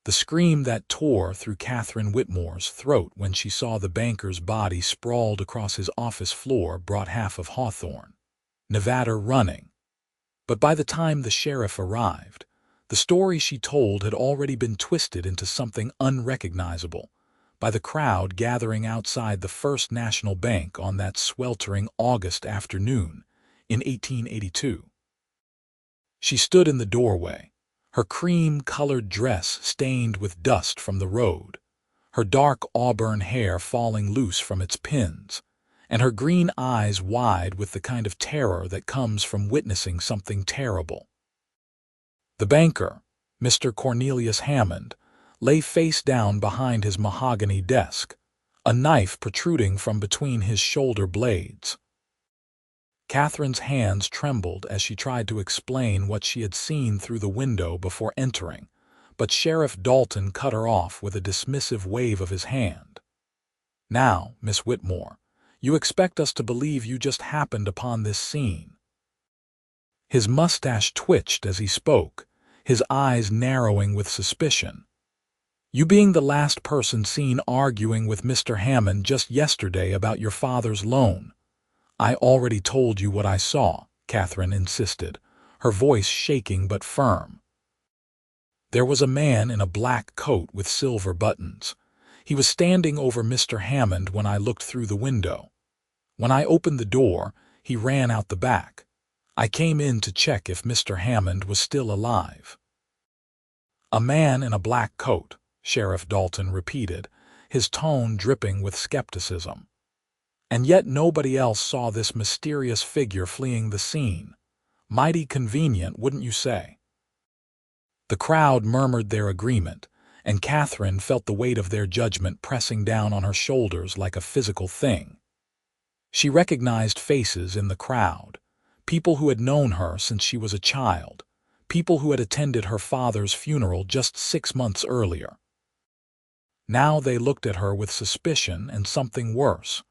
the scream that tore through Katherine Whitmore's throat when she saw the banker's body sprawled across his office floor brought half of Hawthorne, Nevada running. But by the time the sheriff arrived, the story she told had already been twisted into something unrecognizable by the crowd gathering outside the First National Bank on that sweltering August afternoon in 1882. She stood in the doorway, her cream-colored dress stained with dust from the road, her dark auburn hair falling loose from its pins, and her green eyes wide with the kind of terror that comes from witnessing something terrible. The banker, Mr. Cornelius Hammond, lay face down behind his mahogany desk, a knife protruding from between his shoulder blades. Katherine's hands trembled as she tried to explain what she had seen through the window before entering, but Sheriff Dalton cut her off with a dismissive wave of his hand. "Now, Miss Whitmore, you expect us to believe you just happened upon this scene." His mustache twitched as he spoke, his eyes narrowing with suspicion. "You being the last person seen arguing with Mr. Hammond just yesterday about your father's loan." "I already told you what I saw," Katherine insisted, her voice shaking but firm. "There was a man in a black coat with silver buttons. He was standing over Mr. Hammond when I looked through the window. When I opened the door, he ran out the back. I came in to check if Mr. Hammond was still alive." "A man in a black coat," Sheriff Dalton repeated, his tone dripping with skepticism. "And yet nobody else saw this mysterious figure fleeing the scene. Mighty convenient, wouldn't you say?" The crowd murmured their agreement, and Katherine felt the weight of their judgment pressing down on her shoulders like a physical thing. She recognized faces in the crowd, people who had known her since she was a child, people who had attended her father's funeral just 6 months earlier. Now they looked at her with suspicion and something worse,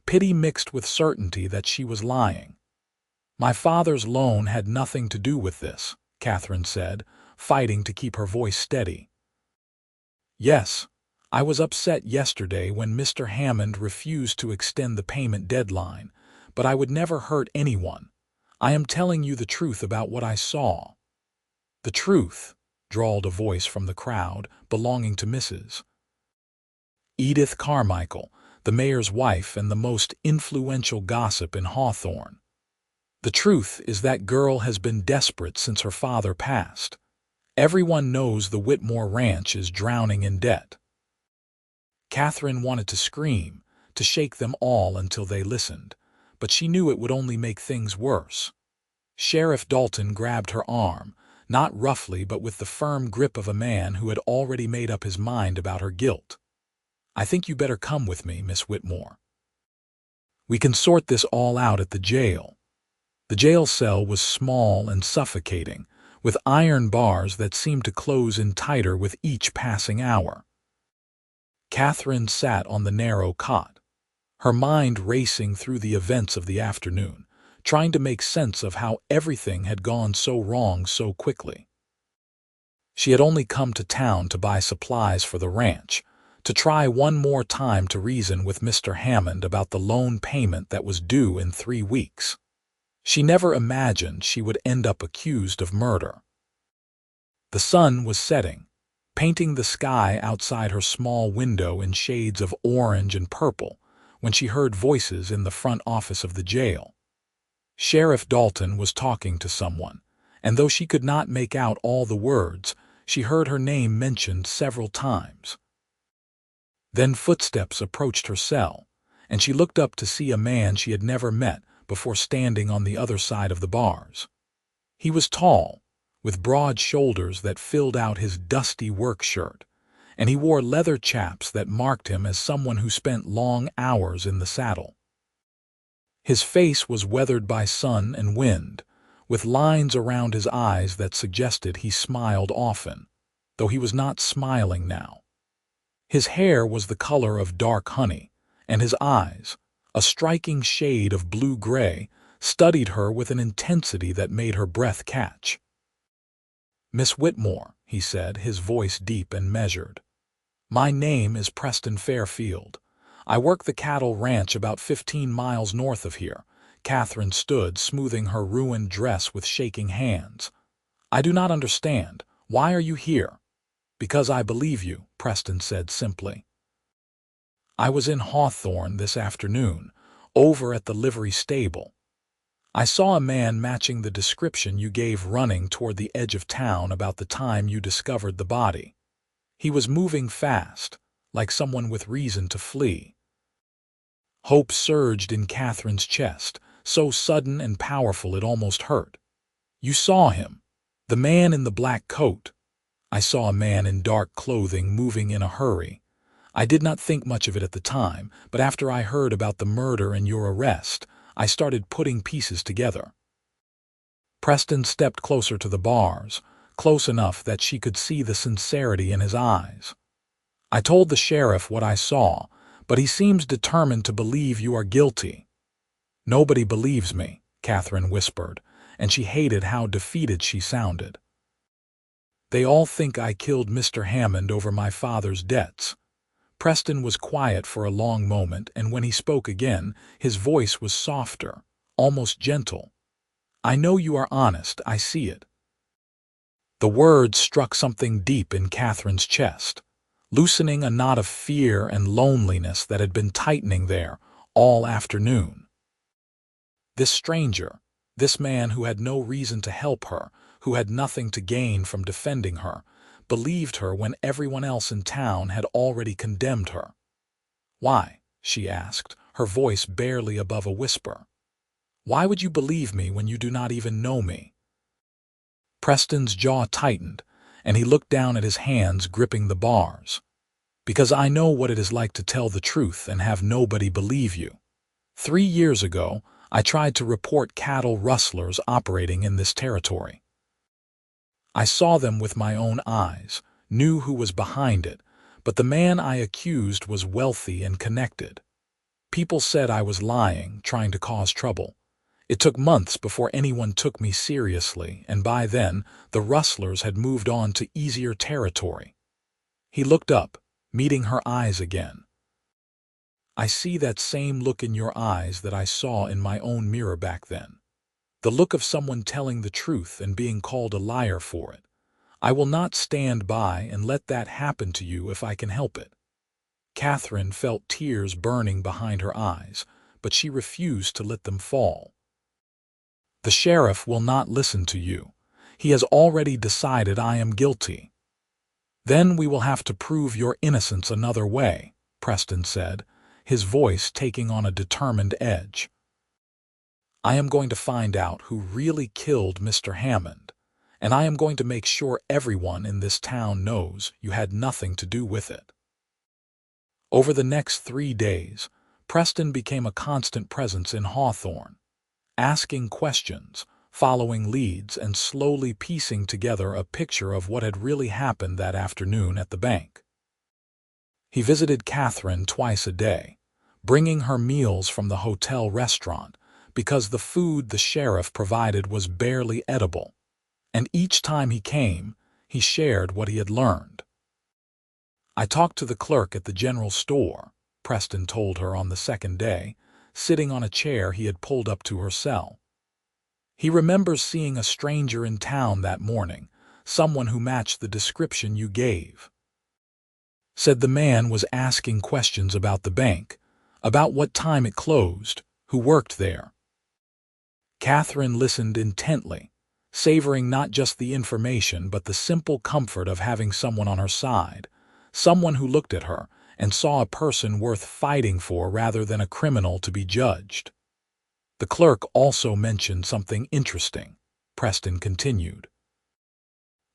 pity mixed with certainty that she was lying. "My father's loan had nothing to do with this," Katherine said, fighting to keep her voice steady. "Yes, I was upset yesterday when Mr. Hammond refused to extend the payment deadline, but I would never hurt anyone. I am telling you the truth about what I saw." "The truth," drawled a voice from the crowd belonging to Mrs. Edith Carmichael, the mayor's wife and the most influential gossip in Hawthorne. "The truth is that girl has been desperate since her father passed. Everyone knows the Whitmore ranch is drowning in debt." Katherine wanted to scream, to shake them all until they listened, but she knew it would only make things worse. Sheriff Dalton grabbed her arm, not roughly but with the firm grip of a man who had already made up his mind about her guilt. "I think you better come with me, Miss Whitmore. We can sort this all out at the jail." The jail cell was small and suffocating, with iron bars that seemed to close in tighter with each passing hour. Katherine sat on the narrow cot, her mind racing through the events of the afternoon, trying to make sense of how everything had gone so wrong so quickly. She had only come to town to buy supplies for the ranch, to try one more time to reason with Mr. Hammond about the loan payment that was due in 3 weeks. She never imagined she would end up accused of murder. The sun was setting, painting the sky outside her small window in shades of orange and purple, when she heard voices in the front office of the jail. Sheriff Dalton was talking to someone, and though she could not make out all the words, she heard her name mentioned several times. Then footsteps approached her cell, and she looked up to see a man she had never met before standing on the other side of the bars. He was tall, with broad shoulders that filled out his dusty work shirt, and he wore leather chaps that marked him as someone who spent long hours in the saddle. His face was weathered by sun and wind, with lines around his eyes that suggested he smiled often, though he was not smiling now. His hair was the color of dark honey, and his eyes, a striking shade of blue-gray, studied her with an intensity that made her breath catch. "Miss Whitmore," he said, his voice deep and measured. "My name is Preston Fairfield. I work the cattle ranch about 15 miles north of here." Katherine stood, smoothing her ruined dress with shaking hands. "I do not understand. Why are you here?" "Because I believe you," Preston said simply. "I was in Hawthorne this afternoon, over at the livery stable. I saw a man matching the description you gave running toward the edge of town about the time you discovered the body. He was moving fast, like someone with reason to flee." Hope surged in Katherine's chest, so sudden and powerful it almost hurt. "You saw him. The man in the black coat." "I saw a man in dark clothing moving in a hurry. I did not think much of it at the time, but after I heard about the murder and your arrest, I started putting pieces together." Preston stepped closer to the bars, close enough that she could see the sincerity in his eyes. "I told the sheriff what I saw, but he seems determined to believe you are guilty." "Nobody believes me," Katherine whispered, and she hated how defeated she sounded. "They all think I killed Mr. Hammond over my father's debts." Preston was quiet for a long moment, and when he spoke again, his voice was softer, almost gentle. "I know you are honest, I see it." The words struck something deep in Katherine's chest, loosening a knot of fear and loneliness that had been tightening there all afternoon. This stranger, this man who had no reason to help her, who had nothing to gain from defending her, believed her when everyone else in town had already condemned her. "Why?" she asked, her voice barely above a whisper. "Why would you believe me when you do not even know me?" Preston's jaw tightened, and he looked down at his hands gripping the bars. "Because I know what it is like to tell the truth and have nobody believe you. 3 years ago, I tried to report cattle rustlers operating in this territory. I saw them with my own eyes, knew who was behind it, but the man I accused was wealthy and connected. People said I was lying, trying to cause trouble. It took months before anyone took me seriously, and by then, the rustlers had moved on to easier territory." He looked up, meeting her eyes again. "I see that same look in your eyes that I saw in my own mirror back then. The look of someone telling the truth and being called a liar for it. I will not stand by and let that happen to you if I can help it." Katherine felt tears burning behind her eyes, but she refused to let them fall. "The sheriff will not listen to you. He has already decided I am guilty." "Then we will have to prove your innocence another way," Preston said, his voice taking on a determined edge. "I am going to find out who really killed Mr. Hammond, and I am going to make sure everyone in this town knows you had nothing to do with it." Over the next 3 days, Preston became a constant presence in Hawthorne, asking questions, following leads, and slowly piecing together a picture of what had really happened that afternoon at the bank. He visited Katherine twice a day, bringing her meals from the hotel restaurant because the food the sheriff provided was barely edible, and each time he came, he shared what he had learned. "I talked to the clerk at the general store," Preston told her on the second day, sitting on a chair he had pulled up to her cell. "He remembers seeing a stranger in town that morning, someone who matched the description you gave. Said the man was asking questions about the bank, about what time it closed, who worked there." Katherine listened intently, savoring not just the information but the simple comfort of having someone on her side, someone who looked at her and saw a person worth fighting for rather than a criminal to be judged. "The clerk also mentioned something interesting," Preston continued.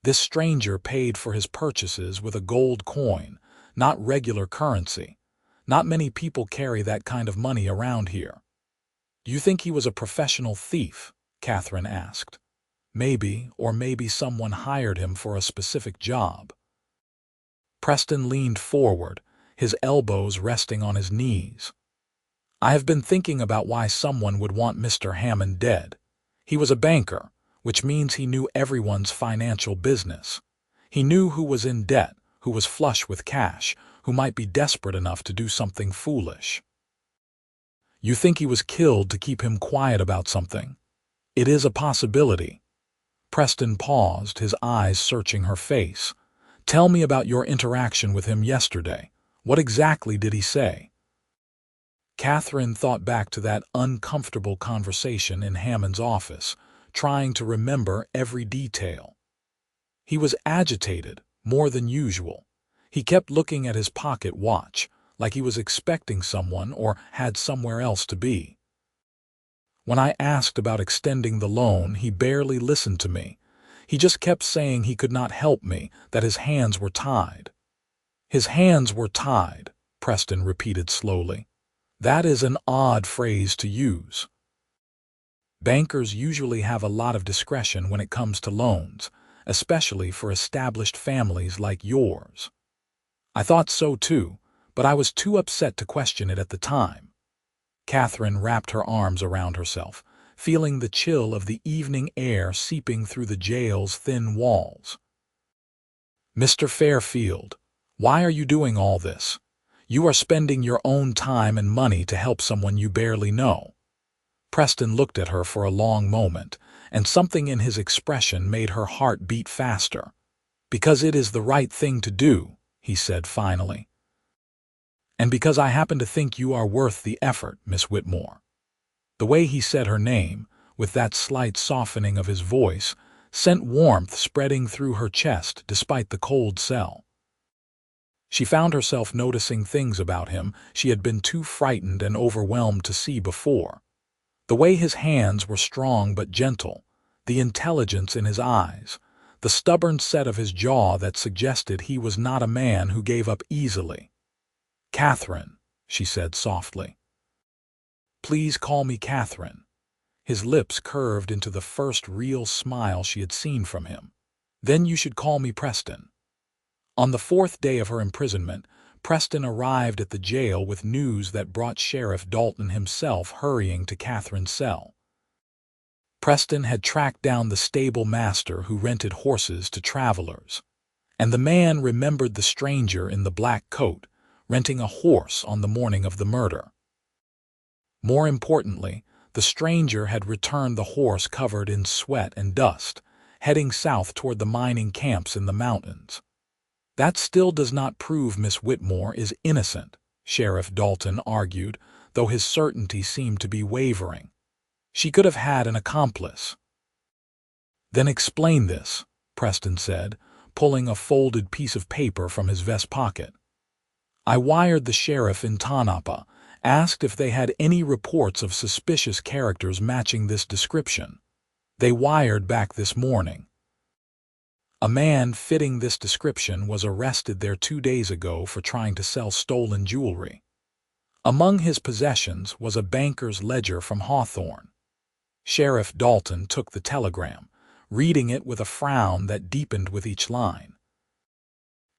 "This stranger paid for his purchases with a gold coin, not regular currency. Not many people carry that kind of money around here." "Do you think he was a professional thief?" Katherine asked. "Maybe, or maybe someone hired him for a specific job." Preston leaned forward, his elbows resting on his knees. "I have been thinking about why someone would want Mr. Hammond dead. He was a banker, which means he knew everyone's financial business. He knew who was in debt, who was flush with cash, who might be desperate enough to do something foolish. You think he was killed to keep him quiet about something? It is a possibility. Preston paused, his eyes searching her face. Tell me about your interaction with him yesterday. What exactly did he say? Katherine thought back to that uncomfortable conversation in Hammond's office, trying to remember every detail. He was agitated, more than usual. He kept looking at his pocket watch, like he was expecting someone or had somewhere else to be. When I asked about extending the loan, he barely listened to me. He just kept saying he could not help me, that his hands were tied. His hands were tied, Preston repeated slowly. That is an odd phrase to use. Bankers usually have a lot of discretion when it comes to loans, especially for established families like yours. I thought so too, but I was too upset to question it at the time. Katherine wrapped her arms around herself, feeling the chill of the evening air seeping through the jail's thin walls. Mr. Fairfield, why are you doing all this? You are spending your own time and money to help someone you barely know. Preston looked at her for a long moment, and something in his expression made her heart beat faster. Because it is the right thing to do, he said finally. And because I happen to think you are worth the effort, Miss Whitmore. The way he said her name, with that slight softening of his voice, sent warmth spreading through her chest despite the cold cell. She found herself noticing things about him she had been too frightened and overwhelmed to see before. The way his hands were strong but gentle, the intelligence in his eyes, the stubborn set of his jaw that suggested he was not a man who gave up easily. Katherine, she said softly. Please call me Katherine. His lips curved into the first real smile she had seen from him. Then you should call me Preston. On the 4th day of her imprisonment, Preston arrived at the jail with news that brought Sheriff Dalton himself hurrying to Katherine's cell. Preston had tracked down the stable master who rented horses to travelers, and the man remembered the stranger in the black coat, renting a horse on the morning of the murder. More importantly, the stranger had returned the horse covered in sweat and dust, heading south toward the mining camps in the mountains. That still does not prove Miss Whitmore is innocent, Sheriff Dalton argued, though his certainty seemed to be wavering. She could have had an accomplice. Then explain this, Preston said, pulling a folded piece of paper from his vest pocket. I wired the sheriff in Tanapa, asked if they had any reports of suspicious characters matching this description. They wired back this morning. A man fitting this description was arrested there 2 days ago for trying to sell stolen jewelry. Among his possessions was a banker's ledger from Hawthorne. Sheriff Dalton took the telegram, reading it with a frown that deepened with each line.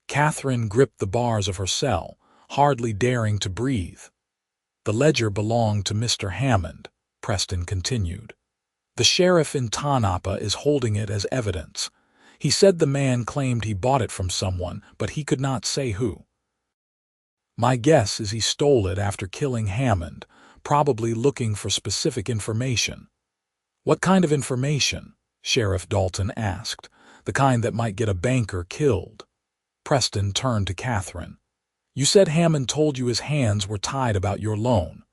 Katherine gripped the bars of her cell, hardly daring to breathe. The ledger belonged to Mr. Hammond, Preston continued. The sheriff in Tanapa is holding it as evidence. He said the man claimed he bought it from someone, but he could not say who. My guess is he stole it after killing Hammond, probably looking for specific information. What kind of information? Sheriff Dalton asked. The kind that might get a banker killed. Preston turned to Katherine. You said Hammond told you his hands were tied about your loan.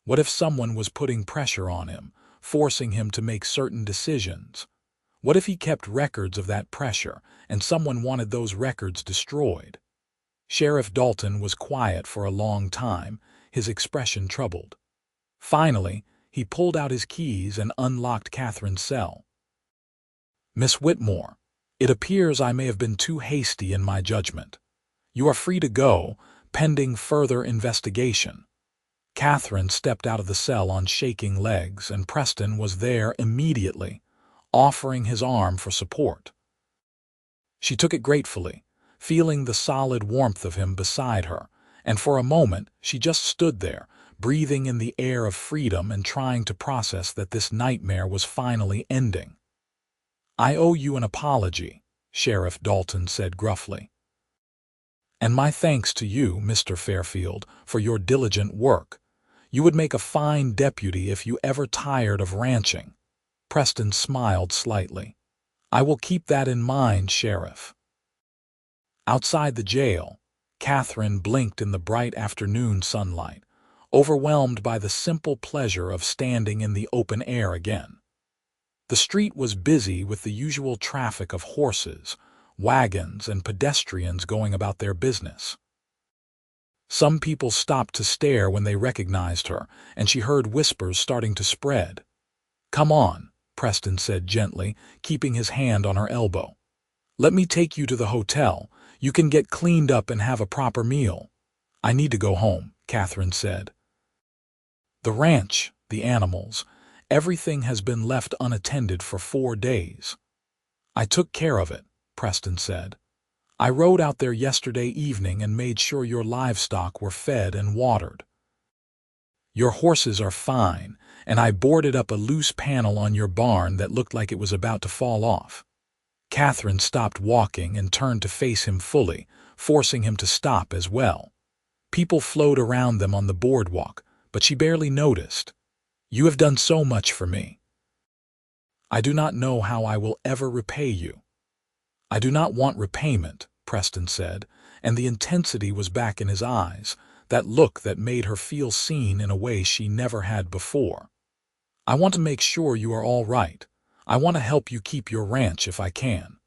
What if someone was putting pressure on him, forcing him to make certain decisions? What if he kept records of that pressure, and someone wanted those records destroyed? Sheriff Dalton was quiet for a long time, his expression troubled. Finally, he pulled out his keys and unlocked Katherine's cell. Miss Whitmore, it appears I may have been too hasty in my judgment. You are free to go, pending further investigation. Katherine stepped out of the cell on shaking legs, and Preston was there immediately, offering his arm for support. She took it gratefully, feeling the solid warmth of him beside her, and for a moment she just stood there, breathing in the air of freedom and trying to process that this nightmare was finally ending. I owe you an apology, Sheriff Dalton said gruffly. "And my thanks to you, Mr. Fairfield, for your diligent work. You would make a fine deputy if you ever tired of ranching." Preston smiled slightly. "I will keep that in mind, Sheriff." Outside the jail, Katherine blinked in the bright afternoon sunlight, overwhelmed by the simple pleasure of standing in the open air again. The street was busy with the usual traffic of horses, wagons, and pedestrians going about their business. Some people stopped to stare when they recognized her, and she heard whispers starting to spread. "Come on," Preston said gently, keeping his hand on her elbow. "Let me take you to the hotel. You can get cleaned up and have a proper meal." "I need to go home," Katherine said. "The ranch, the animals, everything has been left unattended for 4 days." "I took care of it," Preston said. "I rode out there yesterday evening and made sure your livestock were fed and watered. Your horses are fine, and I boarded up a loose panel on your barn that looked like it was about to fall off." Katherine stopped walking and turned to face him fully, forcing him to stop as well. People flowed around them on the boardwalk, but she barely noticed. "You have done so much for me. I do not know how I will ever repay you." "I do not want repayment," Preston said, and the intensity was back in his eyes, that look that made her feel seen in a way she never had before. "I want to make sure you are all right. I want to help you keep your ranch if I can.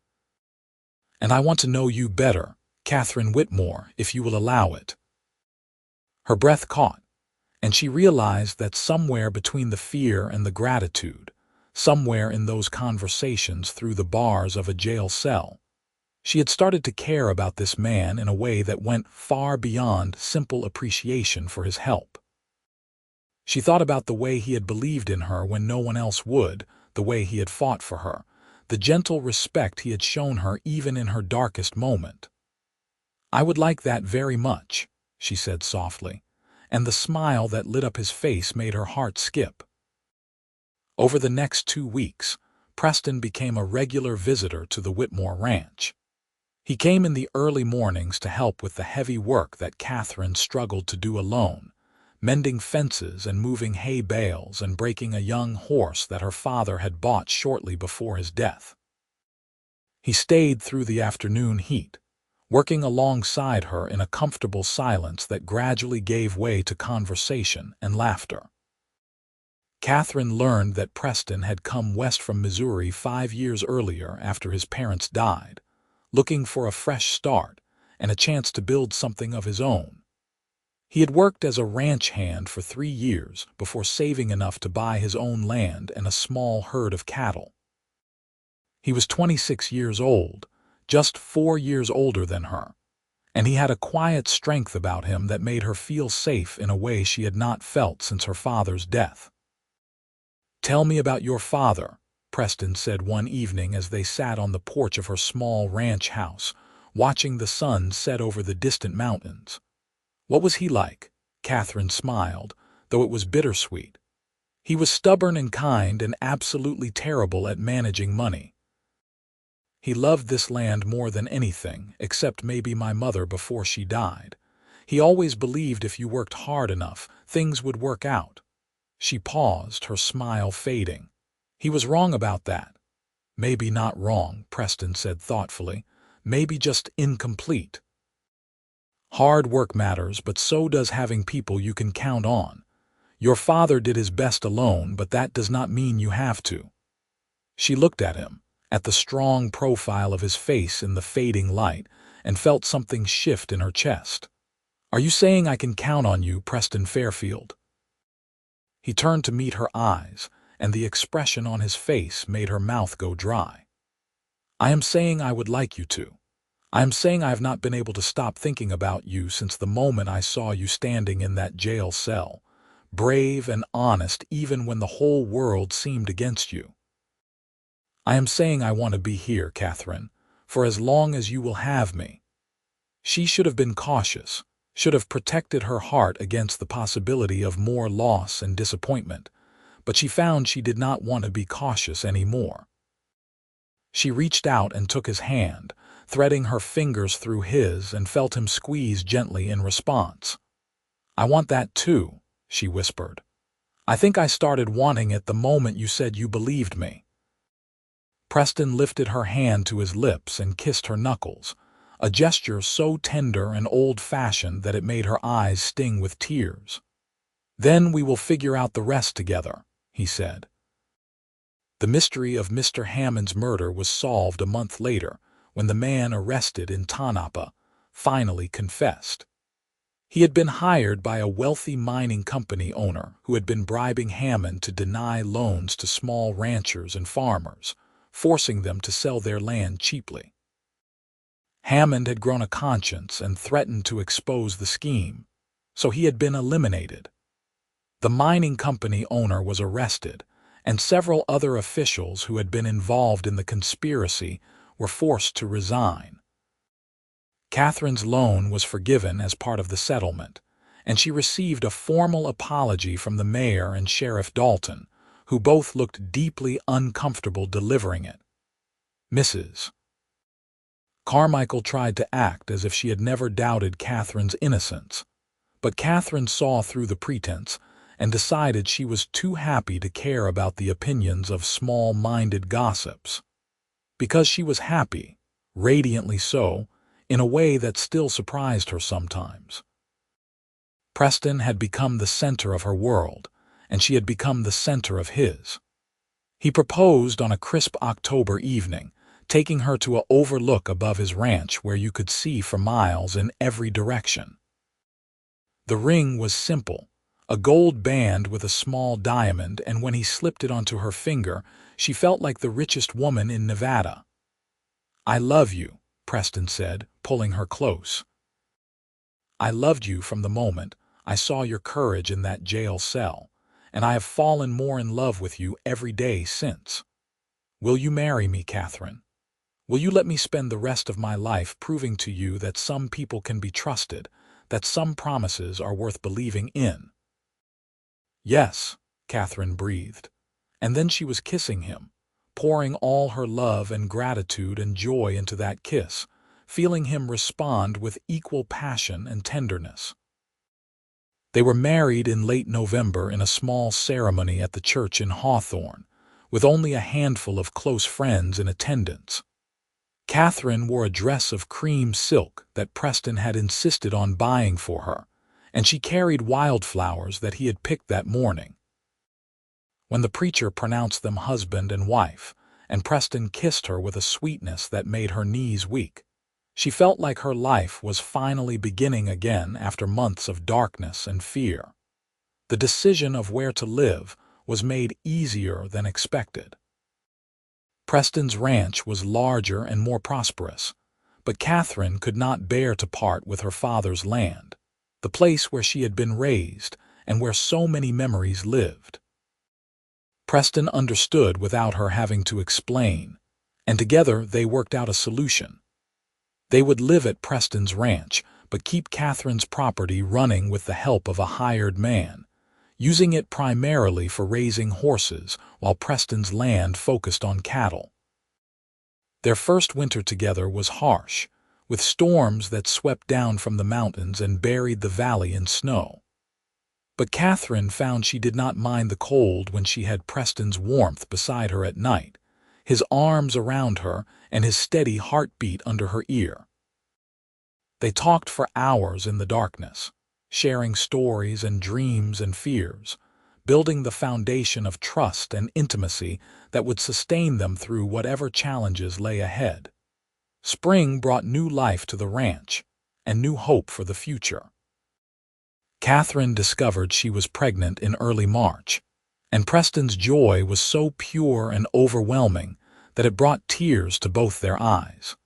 And I want to know you better, Katherine Whitmore, if you will allow it." Her breath caught, and she realized that somewhere between the fear and the gratitude, somewhere in those conversations through the bars of a jail cell, she had started to care about this man in a way that went far beyond simple appreciation for his help. She thought about the way he had believed in her when no one else would, the way he had fought for her, the gentle respect he had shown her even in her darkest moment. "I would like that very much," she said softly, and the smile that lit up his face made her heart skip. Over the next 2 weeks, Preston became a regular visitor to the Whitmore ranch. He came in the early mornings to help with the heavy work that Katherine struggled to do alone, mending fences and moving hay bales and breaking a young horse that her father had bought shortly before his death. He stayed through the afternoon heat, working alongside her in a comfortable silence that gradually gave way to conversation and laughter. Katherine learned that Preston had come west from Missouri 5 years earlier after his parents died, looking for a fresh start and a chance to build something of his own. He had worked as a ranch hand for 3 years before saving enough to buy his own land and a small herd of cattle. He was 26 years old, just 4 years older than her, and he had a quiet strength about him that made her feel safe in a way she had not felt since her father's death. "Tell me about your father," Preston said one evening as they sat on the porch of her small ranch house, watching the sun set over the distant mountains. "What was he like?" Katherine smiled, though it was bittersweet. "He was stubborn and kind and absolutely terrible at managing money. He loved this land more than anything, except maybe my mother before she died. He always believed if you worked hard enough, things would work out." She paused, her smile fading. "He was wrong about that." "Maybe not wrong," Preston said thoughtfully. "Maybe just incomplete. Hard work matters, but so does having people you can count on. Your father did his best alone, but that does not mean you have to." She looked at him, at the strong profile of his face in the fading light, and felt something shift in her chest. "Are you saying I can count on you, Preston Fairfield?" He turned to meet her eyes, and the expression on his face made her mouth go dry. "I am saying I would like you to. I am saying I have not been able to stop thinking about you since the moment I saw you standing in that jail cell, brave and honest even when the whole world seemed against you. I am saying I want to be here, Katherine, for as long as you will have me." She should have been cautious, should have protected her heart against the possibility of more loss and disappointment, but she found she did not want to be cautious anymore. She reached out and took his hand, threading her fingers through his, and felt him squeeze gently in response. "I want that too," she whispered. "I think I started wanting it the moment you said you believed me." Preston lifted her hand to his lips and kissed her knuckles, a gesture so tender and old-fashioned that it made her eyes sting with tears. "Then we will figure out the rest together," he said. The mystery of Mr. Hammond's murder was solved a month later, when the man arrested in Tanapa finally confessed. He had been hired by a wealthy mining company owner who had been bribing Hammond to deny loans to small ranchers and farmers, forcing them to sell their land cheaply. Hammond had grown a conscience and threatened to expose the scheme, so he had been eliminated. The mining company owner was arrested, and several other officials who had been involved in the conspiracy were forced to resign. Catherine's loan was forgiven as part of the settlement, and she received a formal apology from the mayor and Sheriff Dalton, who both looked deeply uncomfortable delivering it. Mrs. Carmichael tried to act as if she had never doubted Catherine's innocence, but Catherine saw through the pretense and decided she was too happy to care about the opinions of small-minded gossips. Because she was happy, radiantly so, in a way that still surprised her sometimes. Preston had become the center of her world, and she had become the center of his. He proposed on a crisp October evening, taking her to an overlook above his ranch where you could see for miles in every direction. The ring was simple, a gold band with a small diamond, and when he slipped it onto her finger, she felt like the richest woman in Nevada. "I love you," Preston said, pulling her close. "I loved you from the moment I saw your courage in that jail cell, and I have fallen more in love with you every day since. Will you marry me, Catherine? Will you let me spend the rest of my life proving to you that some people can be trusted, that some promises are worth believing in?" "Yes," Catherine breathed, and then she was kissing him, pouring all her love and gratitude and joy into that kiss, feeling him respond with equal passion and tenderness. They were married in late November in a small ceremony at the church in Hawthorne, with only a handful of close friends in attendance. Catherine wore a dress of cream silk that Preston had insisted on buying for her, and she carried wildflowers that he had picked that morning. When the preacher pronounced them husband and wife, and Preston kissed her with a sweetness that made her knees weak, she felt like her life was finally beginning again after months of darkness and fear. The decision of where to live was made easier than expected. Preston's ranch was larger and more prosperous, but Catherine could not bear to part with her father's land, the place where she had been raised and where so many memories lived. Preston understood without her having to explain, and together they worked out a solution. They would live at Preston's ranch, but keep Catherine's property running with the help of a hired man, using it primarily for raising horses while Preston's land focused on cattle. Their first winter together was harsh, with storms that swept down from the mountains and buried the valley in snow. But Catherine found she did not mind the cold when she had Preston's warmth beside her at night, his arms around her and his steady heartbeat under her ear. They talked for hours in the darkness, sharing stories and dreams and fears, building the foundation of trust and intimacy that would sustain them through whatever challenges lay ahead. Spring brought new life to the ranch and new hope for the future. Catherine discovered she was pregnant in early March, and Preston's joy was so pure and overwhelming that it brought tears to both their eyes.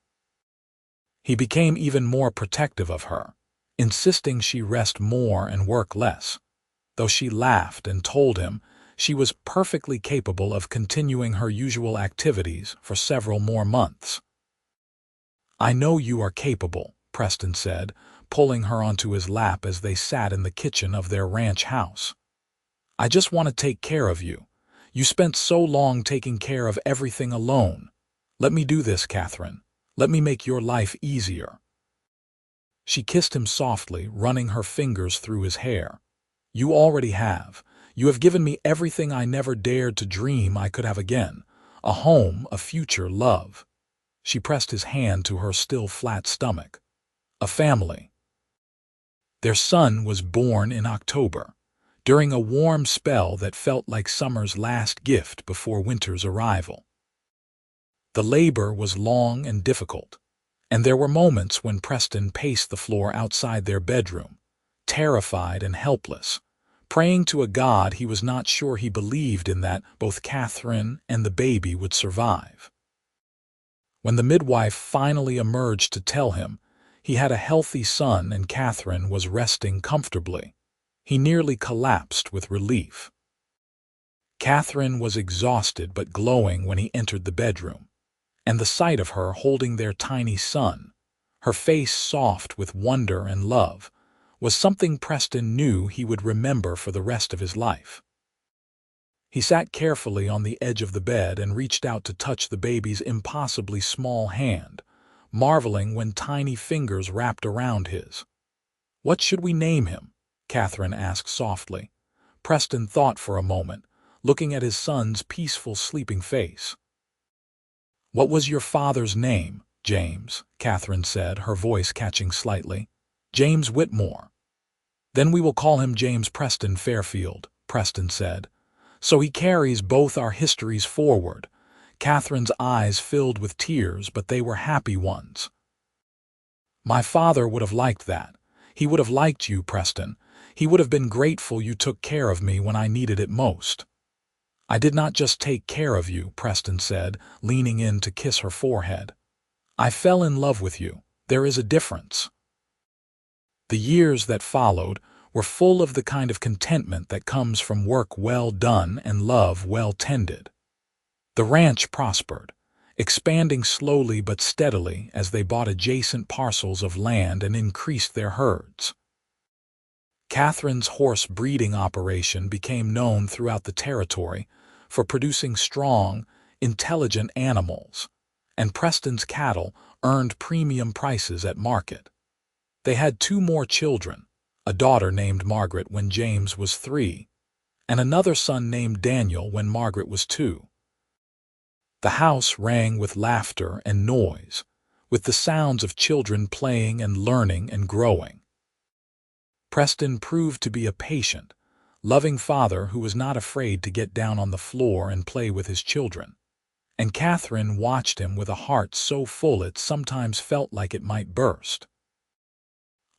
He became even more protective of her, insisting she rest more and work less, though she laughed and told him she was perfectly capable of continuing her usual activities for several more months. "I know you are capable," Preston said, pulling her onto his lap as they sat in the kitchen of their ranch house. "I just want to take care of you. You spent so long taking care of everything alone. Let me do this, Katherine. Let me make your life easier." She kissed him softly, running her fingers through his hair. "You already have. You have given me everything I never dared to dream I could have again. A home, a future, love." She pressed his hand to her still flat stomach. "A family." Their son was born in October, during a warm spell that felt like summer's last gift before winter's arrival. The labor was long and difficult, and there were moments when Preston paced the floor outside their bedroom, terrified and helpless, praying to a God he was not sure he believed in, that both Katherine and the baby would survive. When the midwife finally emerged to tell him he had a healthy son and Katherine was resting comfortably, he nearly collapsed with relief. Katherine was exhausted but glowing when he entered the bedroom, and the sight of her holding their tiny son, her face soft with wonder and love, was something Preston knew he would remember for the rest of his life. He sat carefully on the edge of the bed and reached out to touch the baby's impossibly small hand, marveling when tiny fingers wrapped around his. "What should we name him?" Katherine asked softly. Preston thought for a moment, looking at his son's peaceful sleeping face. "What was your father's name?" "James," Katherine said, her voice catching slightly. "James Whitmore." "Then we will call him James Preston Fairfield," Preston said. "So he carries both our histories forward." Katherine's eyes filled with tears, but they were happy ones. "My father would have liked that. He would have liked you, Preston. He would have been grateful you took care of me when I needed it most." "I did not just take care of you," Preston said, leaning in to kiss her forehead. "I fell in love with you. There is a difference." The years that followed were full of the kind of contentment that comes from work well done and love well tended. The ranch prospered, expanding slowly but steadily as they bought adjacent parcels of land and increased their herds. Katherine's horse breeding operation became known throughout the territory for producing strong, intelligent animals, and Preston's cattle earned premium prices at market. They had 2 more children, a daughter named Margaret when James was 3, and another son named Daniel when Margaret was 2. The house rang with laughter and noise, with the sounds of children playing and learning and growing. Preston proved to be a patient, loving father who was not afraid to get down on the floor and play with his children, and Katherine watched him with a heart so full it sometimes felt like it might burst.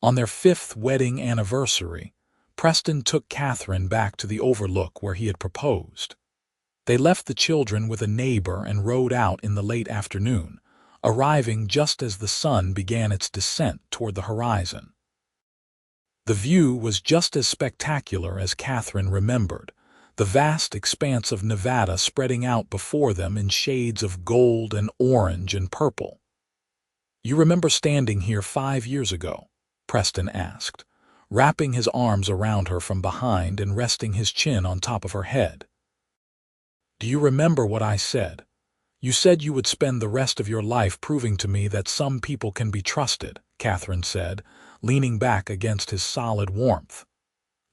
On their 5th wedding anniversary, Preston took Katherine back to the overlook where he had proposed. They left the children with a neighbor and rode out in the late afternoon, arriving just as the sun began its descent toward the horizon. The view was just as spectacular as Katherine remembered, the vast expanse of Nevada spreading out before them in shades of gold and orange and purple. "You remember standing here 5 years ago?" Preston asked, wrapping his arms around her from behind and resting his chin on top of her head. "Do you remember what I said? You said you would spend the rest of your life proving to me that some people can be trusted," Katherine said, leaning back against his solid warmth.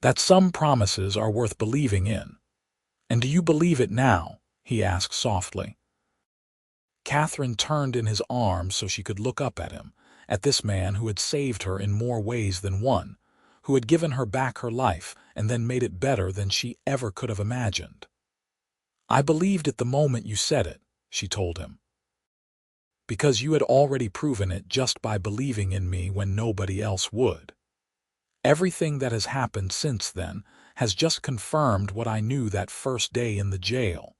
"That some promises are worth believing in. And do you believe it now?" he asked softly. Katherine turned in his arms so she could look up at him, at this man who had saved her in more ways than one, who had given her back her life and then made it better than she ever could have imagined. "I believed it the moment you said it," she told him. "Because you had already proven it just by believing in me when nobody else would. Everything that has happened since then has just confirmed what I knew that first day in the jail.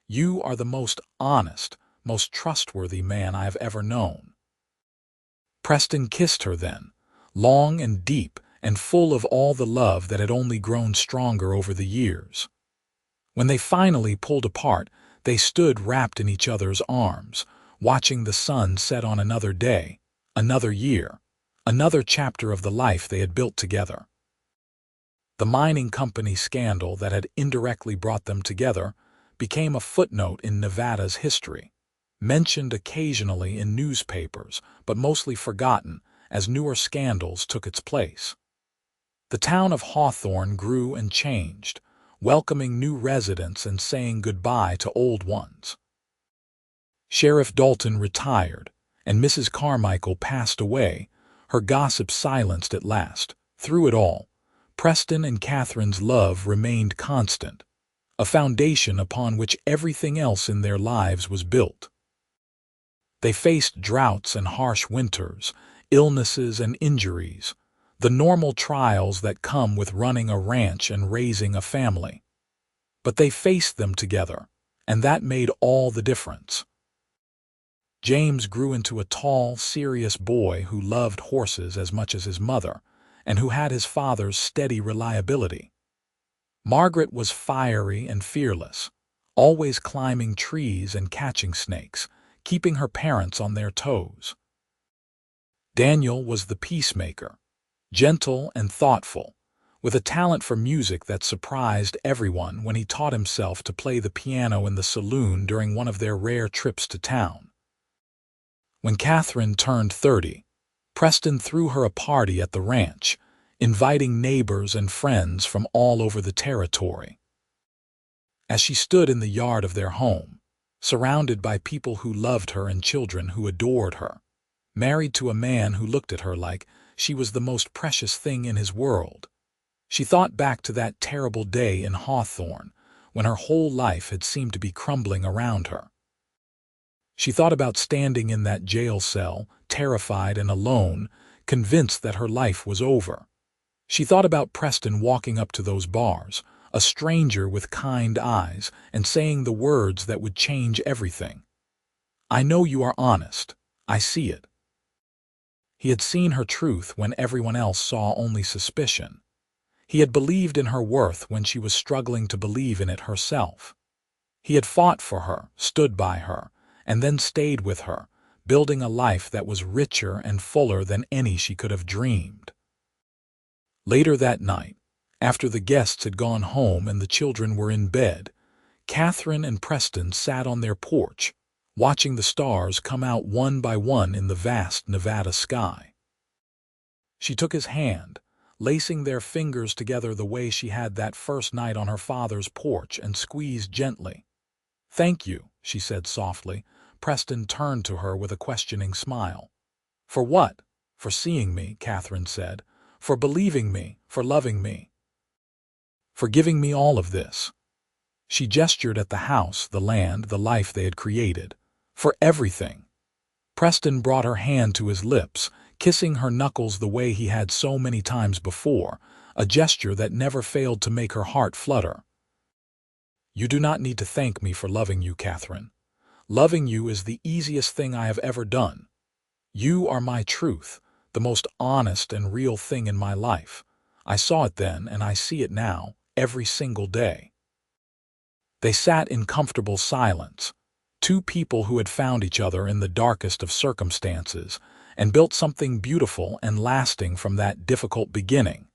You are the most honest, most trustworthy man I have ever known." Preston kissed her then, long and deep and full of all the love that had only grown stronger over the years. When they finally pulled apart, they stood wrapped in each other's arms, watching the sun set on another day, another year, another chapter of the life they had built together. The mining company scandal that had indirectly brought them together became a footnote in Nevada's history. mentioned occasionally in newspapers, but mostly forgotten as newer scandals took its place. The town of Hawthorne grew and changed, welcoming new residents and saying goodbye to old ones. Sheriff Dalton retired, and Mrs. Carmichael passed away, her gossip silenced at last. Through it all, Preston and Katherine's love remained constant, a foundation upon which everything else in their lives was built. They faced droughts and harsh winters, illnesses and injuries, the normal trials that come with running a ranch and raising a family. But they faced them together, and that made all the difference. James grew into a tall, serious boy who loved horses as much as his mother, and who had his father's steady reliability. Margaret was fiery and fearless, always climbing trees and catching snakes, keeping her parents on their toes. Daniel was the peacemaker, gentle and thoughtful, with a talent for music that surprised everyone when he taught himself to play the piano in the saloon during one of their rare trips to town. When Katherine turned 30, Preston threw her a party at the ranch, inviting neighbors and friends from all over the territory. As she stood in the yard of their home, surrounded by people who loved her and children who adored her, married to a man who looked at her like she was the most precious thing in his world, she thought back to that terrible day in Hawthorne when her whole life had seemed to be crumbling around her. She thought about standing in that jail cell, terrified and alone, convinced that her life was over. She thought about Preston walking up to those bars, a stranger with kind eyes, and saying the words that would change everything. "I know you are honest. I see it." He had seen her truth when everyone else saw only suspicion. He had believed in her worth when she was struggling to believe in it herself. He had fought for her, stood by her, and then stayed with her, building a life that was richer and fuller than any she could have dreamed. Later that night, after the guests had gone home and the children were in bed, Katherine and Preston sat on their porch, watching the stars come out one by one in the vast Nevada sky. She took his hand, lacing their fingers together the way she had that first night on her father's porch, and squeezed gently. "Thank you," she said softly. Preston turned to her with a questioning smile. "For what?" "For seeing me," Katherine said. "For believing me, for loving me. For giving me all of this." She gestured at the house, the land, the life they had created. "For everything." Preston brought her hand to his lips, kissing her knuckles the way he had so many times before, a gesture that never failed to make her heart flutter. "You do not need to thank me for loving you, Katherine. Loving you is the easiest thing I have ever done. You are my truth, the most honest and real thing in my life. I saw it then, and I see it now, every single day." They sat in comfortable silence, two people who had found each other in the darkest of circumstances and built something beautiful and lasting from that difficult beginning.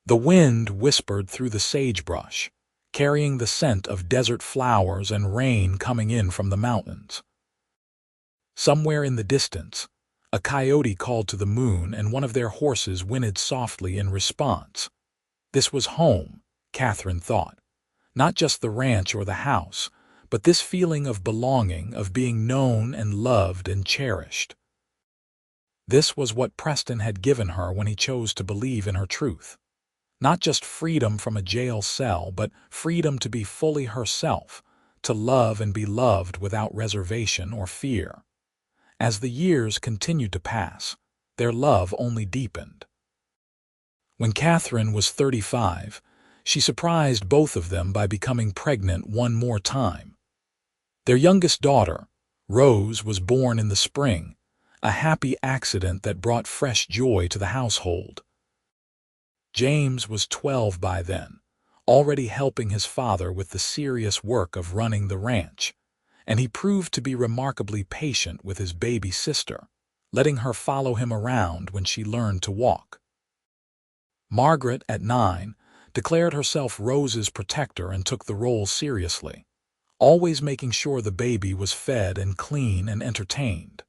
The wind whispered through the sagebrush, carrying the scent of desert flowers and rain coming in from the mountains. Somewhere in the distance, a coyote called to the moon, and one of their horses whinnied softly in response. This was home, Katherine thought. Not just the ranch or the house, but this feeling of belonging, of being known and loved and cherished. This was what Preston had given her when he chose to believe in her truth. Not just freedom from a jail cell, but freedom to be fully herself, to love and be loved without reservation or fear. As the years continued to pass, their love only deepened. When Katherine was 35, she surprised both of them by becoming pregnant one more time. Their youngest daughter, Rose, was born in the spring, a happy accident that brought fresh joy to the household. James was 12 by then, already helping his father with the serious work of running the ranch, and he proved to be remarkably patient with his baby sister, letting her follow him around when she learned to walk. Margaret, at 9, declared herself Rose's protector and took the role seriously, always making sure the baby was fed and clean and entertained.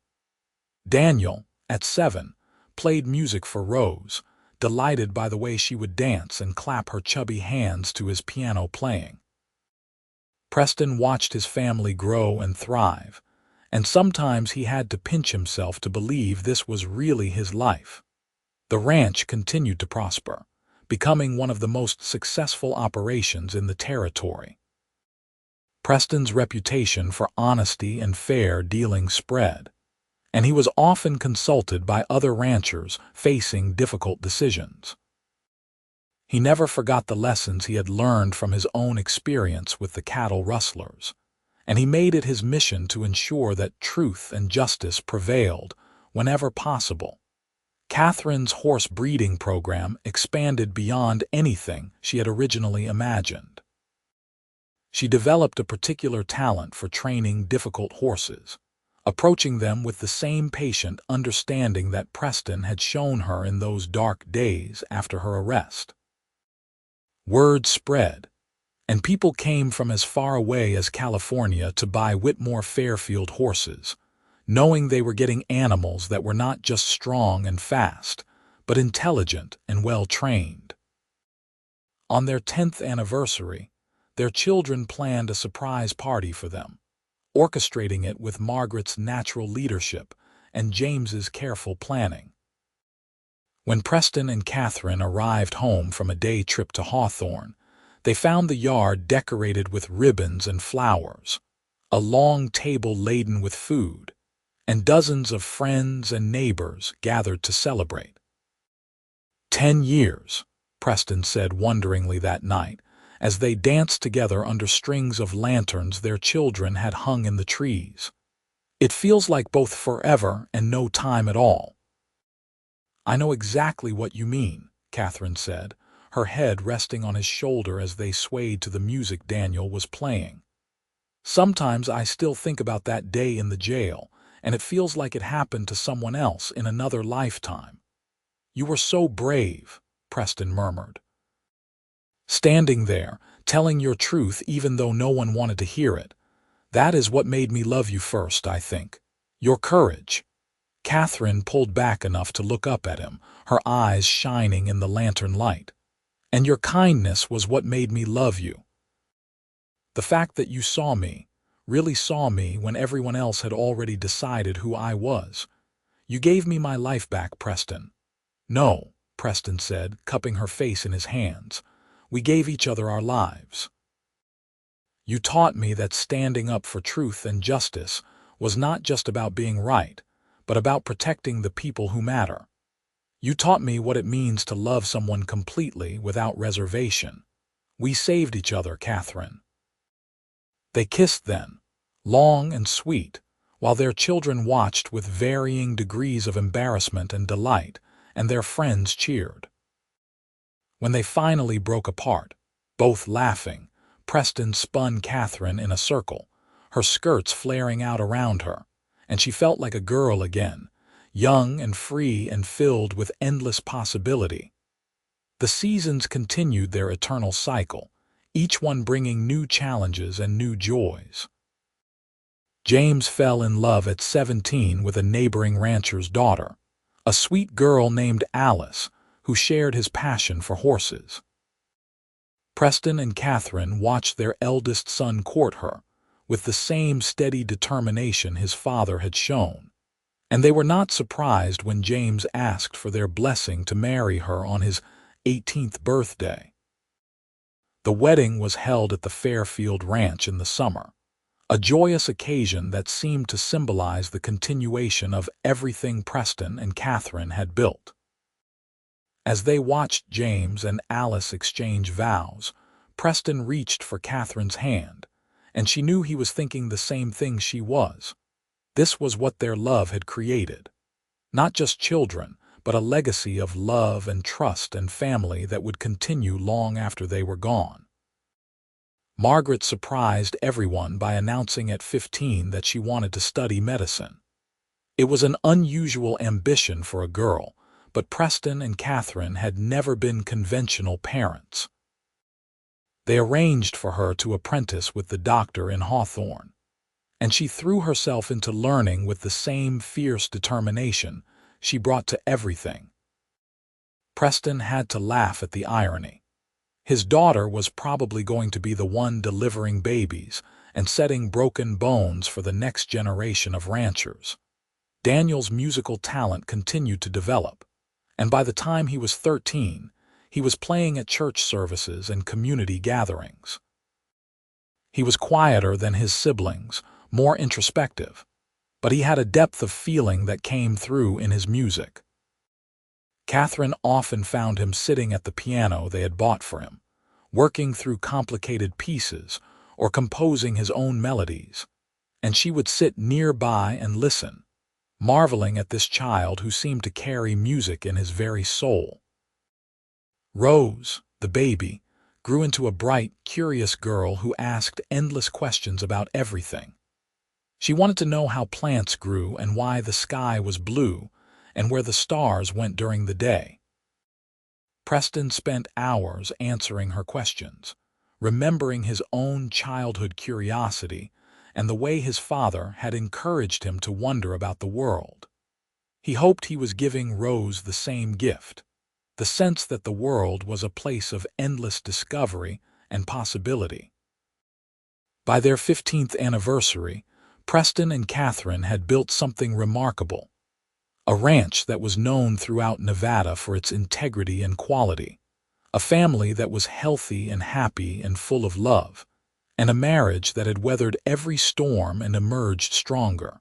Daniel, at 7, played music for Rose, delighted by the way she would dance and clap her chubby hands to his piano playing. Preston watched his family grow and thrive, and sometimes he had to pinch himself to believe this was really his life. The ranch continued to prosper, becoming one of the most successful operations in the territory. Preston's reputation for honesty and fair dealing spread, and he was often consulted by other ranchers facing difficult decisions. He never forgot the lessons he had learned from his own experience with the cattle rustlers, and he made it his mission to ensure that truth and justice prevailed whenever possible. Katherine's horse breeding program expanded beyond anything she had originally imagined. She developed a particular talent for training difficult horses, approaching them with the same patient understanding that Preston had shown her in those dark days after her arrest. Word spread, and people came from as far away as California to buy Whitmore Fairfield horses, knowing they were getting animals that were not just strong and fast, but intelligent and well-trained. On their 10th anniversary, their children planned a surprise party for them, orchestrating it with Margaret's natural leadership and James's careful planning. When Preston and Katherine arrived home from a day trip to Hawthorne, they found the yard decorated with ribbons and flowers, a long table laden with food, and dozens of friends and neighbors gathered to celebrate. 10 years, Preston said wonderingly that night, as they danced together under strings of lanterns their children had hung in the trees. It feels like both forever and no time at all. I know exactly what you mean, Katherine said, her head resting on his shoulder as they swayed to the music Daniel was playing. Sometimes I still think about that day in the jail, and it feels like it happened to someone else in another lifetime. You were so brave, Preston murmured. Standing there, telling your truth even though no one wanted to hear it. That is what made me love you first, I think. Your courage. Katherine pulled back enough to look up at him, her eyes shining in the lantern light. And your kindness was what made me love you. The fact that you saw me, really saw me when everyone else had already decided who I was. You gave me my life back, Preston. No, Preston said, cupping her face in his hands. We gave each other our lives. You taught me that standing up for truth and justice was not just about being right, but about protecting the people who matter. You taught me what it means to love someone completely without reservation. We saved each other, Katherine. They kissed then, long and sweet, while their children watched with varying degrees of embarrassment and delight, and their friends cheered. When they finally broke apart, both laughing, Preston spun Katherine in a circle, her skirts flaring out around her, and she felt like a girl again, young and free and filled with endless possibility. The seasons continued their eternal cycle, each one bringing new challenges and new joys. James fell in love at 17 with a neighboring rancher's daughter, a sweet girl named Alice, who shared his passion for horses. Preston and Katherine watched their eldest son court her, with the same steady determination his father had shown, and they were not surprised when James asked for their blessing to marry her on his 18th birthday. The wedding was held at the Fairfield Ranch in the summer, a joyous occasion that seemed to symbolize the continuation of everything Preston and Katherine had built. As they watched James and Alice exchange vows, Preston reached for Katherine's hand, and she knew he was thinking the same thing she was. This was what their love had created. Not just children, but a legacy of love and trust and family that would continue long after they were gone. Margaret surprised everyone by announcing at 15 that she wanted to study medicine. It was an unusual ambition for a girl, but Preston and Katherine had never been conventional parents. They arranged for her to apprentice with the doctor in Hawthorne, and she threw herself into learning with the same fierce determination she brought to everything. Preston had to laugh at the irony. His daughter was probably going to be the one delivering babies and setting broken bones for the next generation of ranchers. Daniel's musical talent continued to develop, and by the time he was 13, he was playing at church services and community gatherings. He was quieter than his siblings, more introspective, but he had a depth of feeling that came through in his music. Katherine often found him sitting at the piano they had bought for him, working through complicated pieces or composing his own melodies, and she would sit nearby and listen, marveling at this child who seemed to carry music in his very soul. Rose, the baby, grew into a bright, curious girl who asked endless questions about everything. She wanted to know how plants grew and why the sky was blue and where the stars went during the day. Preston spent hours answering her questions, remembering his own childhood curiosity and the way his father had encouraged him to wonder about the world. He hoped he was giving Rose the same gift, the sense that the world was a place of endless discovery and possibility. By their 15th anniversary, Preston and Katherine had built something remarkable, a ranch that was known throughout Nevada for its integrity and quality, a family that was healthy and happy and full of love, and a marriage that had weathered every storm and emerged stronger.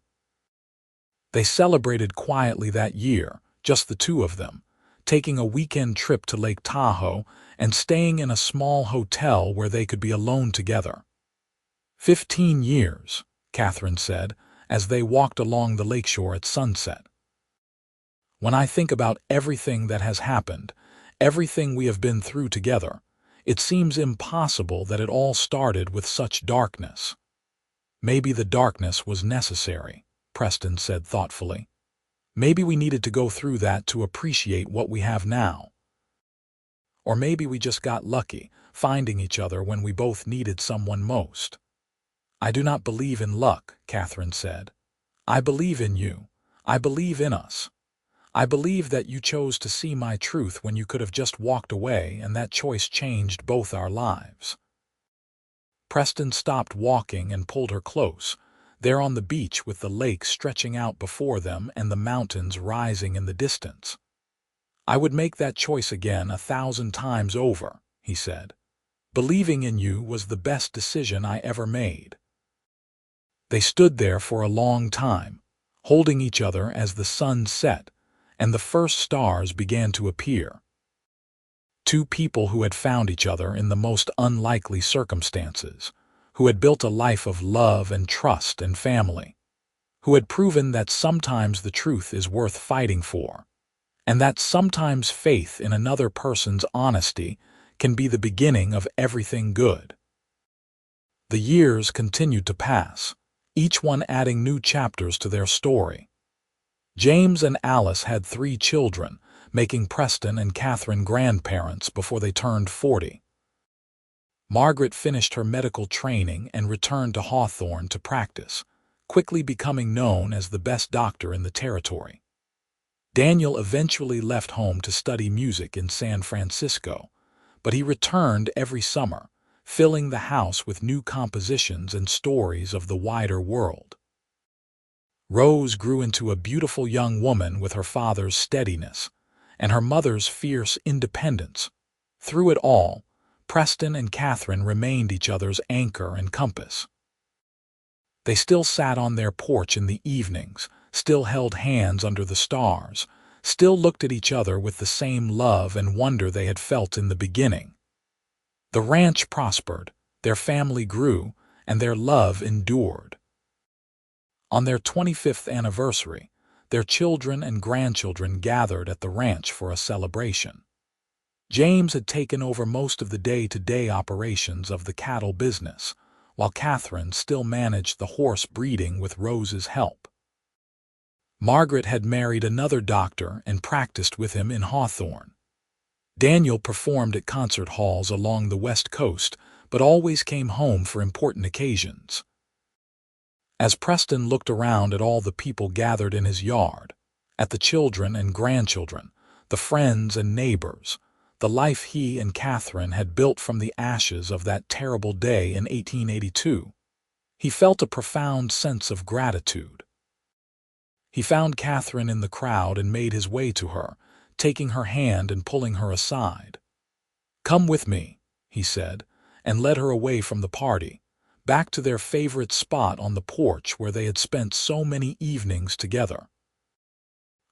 They celebrated quietly that year, just the two of them, taking a weekend trip to Lake Tahoe and staying in a small hotel where they could be alone together. 15 years, Katherine said, as they walked along the lakeshore at sunset. When I think about everything that has happened, everything we have been through together, it seems impossible that it all started with such darkness. Maybe the darkness was necessary, Preston said thoughtfully. Maybe we needed to go through that to appreciate what we have now. Or maybe we just got lucky, finding each other when we both needed someone most. I do not believe in luck, Katherine said. I believe in you. I believe in us. I believe that you chose to see my truth when you could have just walked away, and that choice changed both our lives. Preston stopped walking and pulled her close, there on the beach with the lake stretching out before them and the mountains rising in the distance. I would make that choice again 1,000 times over, he said. Believing in you was the best decision I ever made. They stood there for a long time, holding each other as the sun set and the first stars began to appear. Two people who had found each other in the most unlikely circumstances, who had built a life of love and trust and family, who had proven that sometimes the truth is worth fighting for, and that sometimes faith in another person's honesty can be the beginning of everything good. The years continued to pass, each one adding new chapters to their story. James and Alice had 3 children, making Preston and Katherine grandparents before they turned 40. Margaret finished her medical training and returned to Hawthorne to practice, quickly becoming known as the best doctor in the territory. Daniel eventually left home to study music in San Francisco, but he returned every summer, filling the house with new compositions and stories of the wider world. Rose grew into a beautiful young woman with her father's steadiness and her mother's fierce independence. Through it all, Preston and Katherine remained each other's anchor and compass. They still sat on their porch in the evenings, still held hands under the stars, still looked at each other with the same love and wonder they had felt in the beginning. The ranch prospered, their family grew, and their love endured. On their 25th anniversary, their children and grandchildren gathered at the ranch for a celebration. James had taken over most of the day-to-day operations of the cattle business, while Katherine still managed the horse breeding with Rose's help. Margaret had married another doctor and practiced with him in Hawthorne. Daniel performed at concert halls along the West Coast, but always came home for important occasions. As Preston looked around at all the people gathered in his yard, at the children and grandchildren, the friends and neighbors, the life he and Katherine had built from the ashes of that terrible day in 1882, he felt a profound sense of gratitude. He found Katherine in the crowd and made his way to her, taking her hand and pulling her aside. "Come with me," he said, and led her away from the party, back to their favorite spot on the porch where they had spent so many evenings together.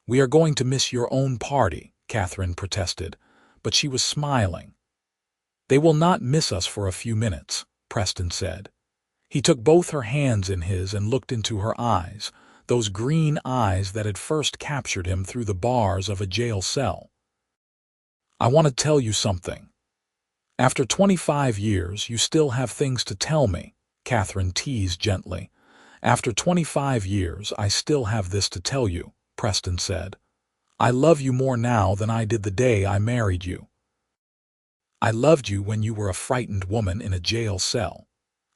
"We are going to miss your own party," Katherine protested, but she was smiling. "They will not miss us for a few minutes," Preston said. He took both her hands in his and looked into her eyes, those green eyes that had first captured him through the bars of a jail cell. "I want to tell you something. After 25 years, you still have things to tell me," Katherine teased gently. "After 25 years, I still have this to tell you," Preston said. "I love you more now than I did the day I married you. I loved you when you were a frightened woman in a jail cell.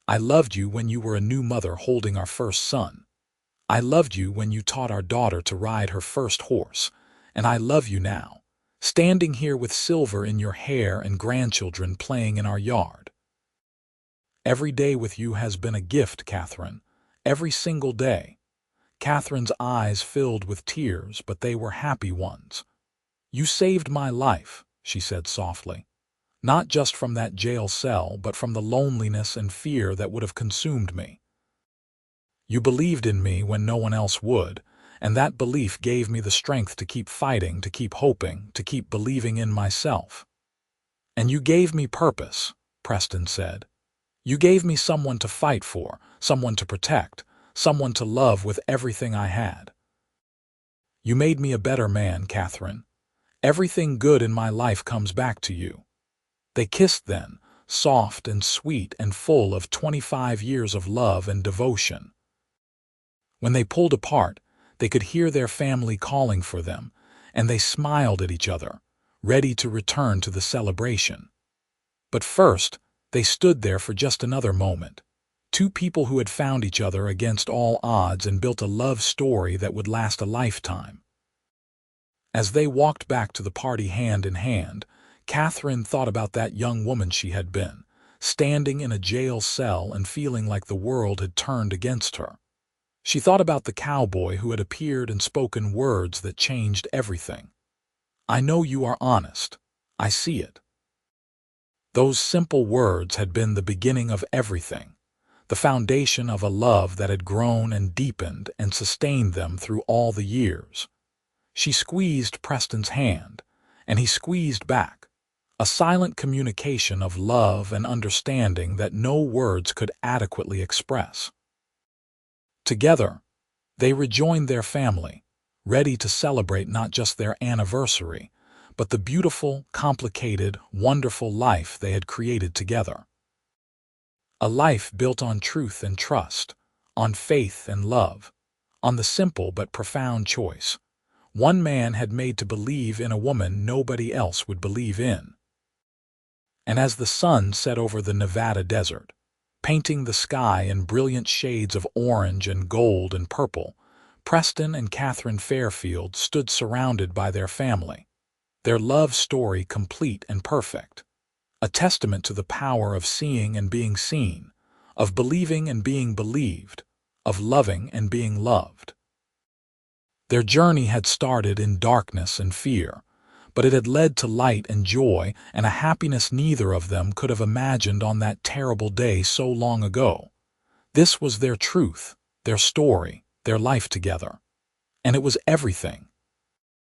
I loved you when you were a new mother holding our first son. I loved you when you taught our daughter to ride her first horse, and I love you now, standing here with silver in your hair and grandchildren playing in our yard. Every day with you has been a gift, Katherine, every single day." Katherine's eyes filled with tears, but they were happy ones. "You saved my life," she said softly. "Not just from that jail cell, but from the loneliness and fear that would have consumed me. You believed in me when no one else would, and that belief gave me the strength to keep fighting, to keep hoping, to keep believing in myself. And you gave me purpose," Preston said. "You gave me someone to fight for, someone to protect, someone to love with everything I had. You made me a better man, Katherine. Everything good in my life comes back to you." They kissed then, soft and sweet and full of 25 years of love and devotion. When they pulled apart, they could hear their family calling for them, and they smiled at each other, ready to return to the celebration. But first, they stood there for just another moment, two people who had found each other against all odds and built a love story that would last a lifetime. As they walked back to the party hand in hand, Katherine thought about that young woman she had been, standing in a jail cell and feeling like the world had turned against her. She thought about the cowboy who had appeared and spoken words that changed everything. "I know you are honest. I see it." Those simple words had been the beginning of everything, the foundation of a love that had grown and deepened and sustained them through all the years. She squeezed Preston's hand, and he squeezed back, a silent communication of love and understanding that no words could adequately express. Together, they rejoined their family, ready to celebrate not just their anniversary, but the beautiful, complicated, wonderful life they had created together. A life built on truth and trust, on faith and love, on the simple but profound choice one man had made to believe in a woman nobody else would believe in. And as the sun set over the Nevada desert, painting the sky in brilliant shades of orange and gold and purple, Preston and Katherine Fairfield stood surrounded by their family, their love story complete and perfect, a testament to the power of seeing and being seen, of believing and being believed, of loving and being loved. Their journey had started in darkness and fear, but it had led to light and joy and a happiness neither of them could have imagined on that terrible day so long ago. This was their truth, their story, their life together. And it was everything.